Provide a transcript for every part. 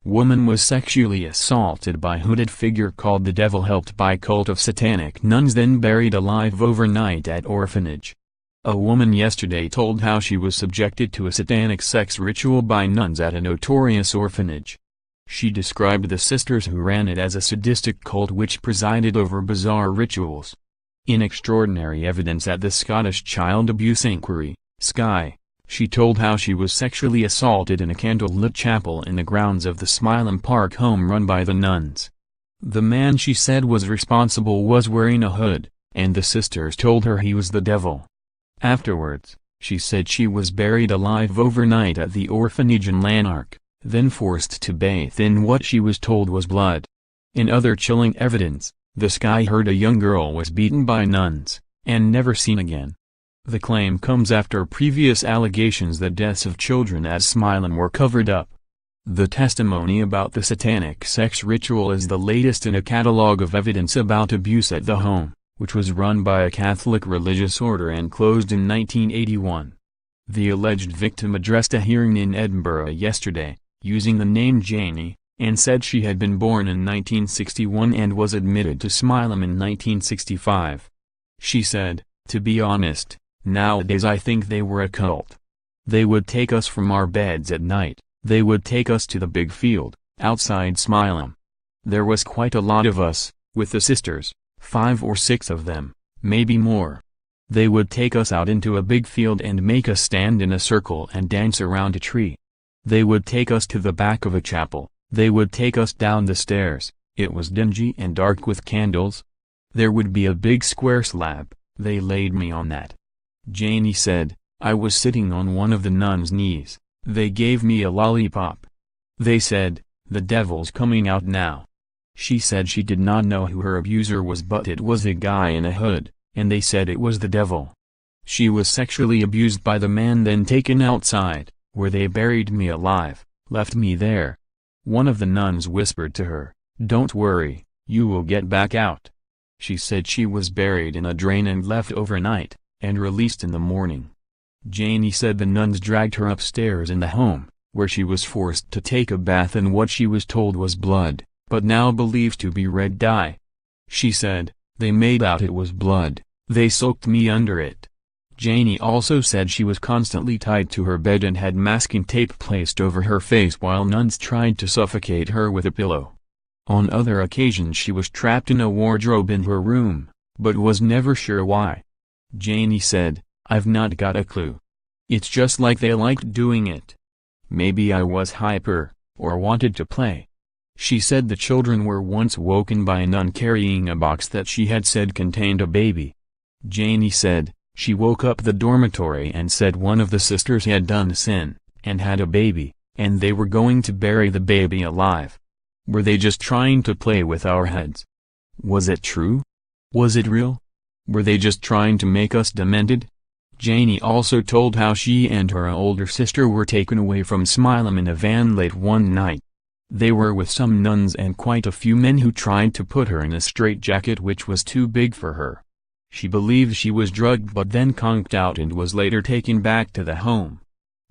Woman was sexually assaulted by hooded figure called the Devil, helped by cult of Satanic nuns, then buried alive overnight at orphanage. A woman yesterday told how she was subjected to a satanic sex ritual by nuns at a notorious orphanage. She described the sisters who ran it as a sadistic cult which presided over bizarre rituals. In extraordinary evidence at the Scottish Child Abuse Inquiry, SCAI, she told how she was sexually assaulted in a candlelit chapel in the grounds of the Smyllum Park home run by the nuns. The man she said was responsible was wearing a hood, and the sisters told her he was the devil. Afterwards, she said she was buried alive overnight at the orphanage in Lanark, then forced to bathe in what she was told was blood. In other chilling evidence, the SCAI heard a young girl was beaten by nuns, and never seen again. The claim comes after previous allegations that deaths of children at Smyllum were covered up. The testimony about the satanic sex ritual is the latest in a catalog of evidence about abuse at the home, which was run by a Catholic religious order and closed in 1981. The alleged victim addressed a hearing in Edinburgh yesterday, using the name Janie, and said she had been born in 1961 and was admitted to Smyllum in 1965. She said, "To be honest, nowadays I think they were a cult. They would take us from our beds at night, they would take us to the big field, outside Smyllum. There was quite a lot of us, with the sisters, 5 or 6 of them, maybe more. They would take us out into a big field and make us stand in a circle and dance around a tree. They would take us to the back of a chapel, they would take us down the stairs, it was dingy and dark with candles. There would be a big square slab, they laid me on that." Janie said, "I was sitting on one of the nuns' knees, they gave me a lollipop. They said, 'The devil's coming out now.'" She said she did not know who her abuser was, but it was a guy in a hood, and they said it was the devil. She was sexually abused by the man, then taken outside, where they buried me alive, left me there. One of the nuns whispered to her, "Don't worry, you will get back out." She said she was buried in a drain and left overnight, and released in the morning. Janie said the nuns dragged her upstairs in the home, where she was forced to take a bath in what she was told was blood, but now believes to be red dye. She said, "They made out it was blood, they soaked me under it." Janie also said she was constantly tied to her bed and had masking tape placed over her face while nuns tried to suffocate her with a pillow. On other occasions she was trapped in a wardrobe in her room, but was never sure why. Janie said, "I've not got a clue. It's just like they liked doing it. Maybe I was hyper, or wanted to play." She said the children were once woken by a nun carrying a box that she had said contained a baby. Janie said, she woke up the dormitory and said one of the sisters had done sin, and had a baby, and they were going to bury the baby alive. Were they just trying to play with our heads? Was it true? Was it real? Were they just trying to make us demented? Janie also told how she and her older sister were taken away from Smyllum in a van late one night. They were with some nuns and quite a few men who tried to put her in a straitjacket which was too big for her. She believed she was drugged but then conked out and was later taken back to the home.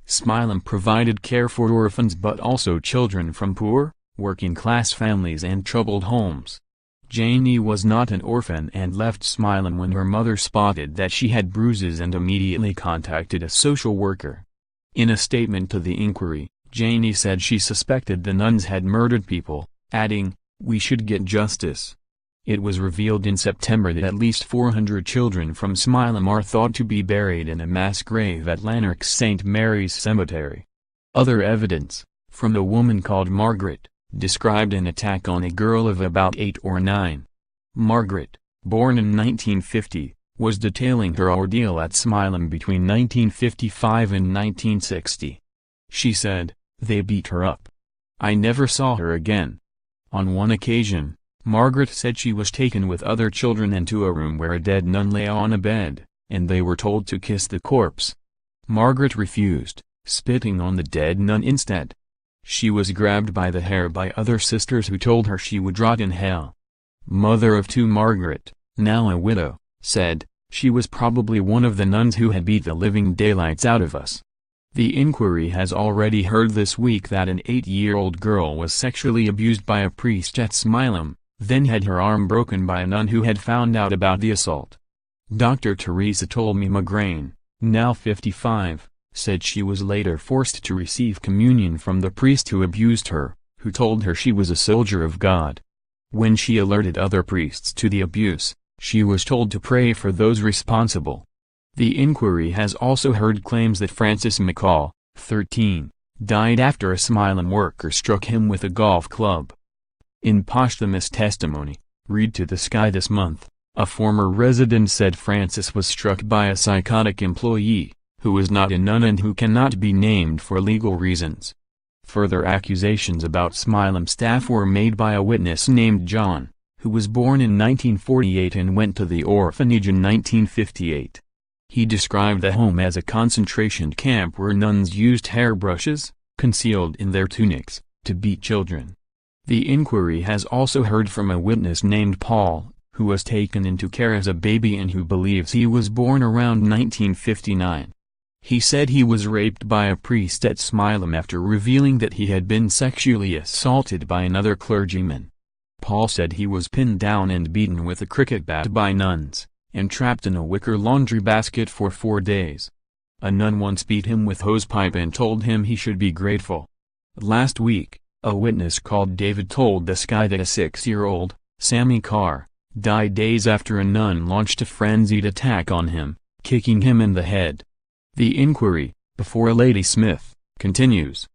Smyllum provided care for orphans but also children from poor, working-class families and troubled homes. Janie was not an orphan and left Smyllum when her mother spotted that she had bruises and immediately contacted a social worker. In a statement to the inquiry, Janie said she suspected the nuns had murdered people, adding, "We should get justice." It was revealed in September that at least 400 children from Smyllum are thought to be buried in a mass grave at Lanark's St. Mary's Cemetery. Other evidence, from a woman called Margaret, described an attack on a girl of about 8 or 9. Margaret, born in 1950, was detailing her ordeal at Smyllum between 1955 and 1960. She said, "They beat her up. I never saw her again." On one occasion, Margaret said she was taken with other children into a room where a dead nun lay on a bed, and they were told to kiss the corpse. Margaret refused, spitting on the dead nun instead. She was grabbed by the hair by other sisters who told her she would rot in hell. Mother of 2 Margaret, now a widow, said, "She was probably one of the nuns who had beat the living daylights out of us. The inquiry has already heard this week that an 8-year-old girl was sexually abused by a priest at Smyllum, then had her arm broken by a nun who had found out about the assault. Dr. Teresa Tolmy McGrain, now 55, said she was later forced to receive communion from the priest who abused her, who told her she was a soldier of God. When she alerted other priests to the abuse, she was told to pray for those responsible. The inquiry has also heard claims that Francis McCall, 13, died after a Smyllum worker struck him with a golf club. In posthumous testimony, read to the SCAI this month, a former resident said Francis was struck by a psychotic employee, who is not a nun and who cannot be named for legal reasons. Further accusations about Smyllum staff were made by a witness named John, who was born in 1948 and went to the orphanage in 1958. He described the home as a concentration camp where nuns used hairbrushes, concealed in their tunics, to beat children. The inquiry has also heard from a witness named Paul, who was taken into care as a baby and who believes he was born around 1959. He said he was raped by a priest at Smyllum after revealing that he had been sexually assaulted by another clergyman. Paul said he was pinned down and beaten with a cricket bat by nuns, and trapped in a wicker laundry basket for 4 days. A nun once beat him with hosepipe and told him he should be grateful. Last week, a witness called David told the SCAI that a 6-year-old, Sammy Carr, died days after a nun launched a frenzied attack on him, kicking him in the head. The inquiry, before Lady Smith, continues.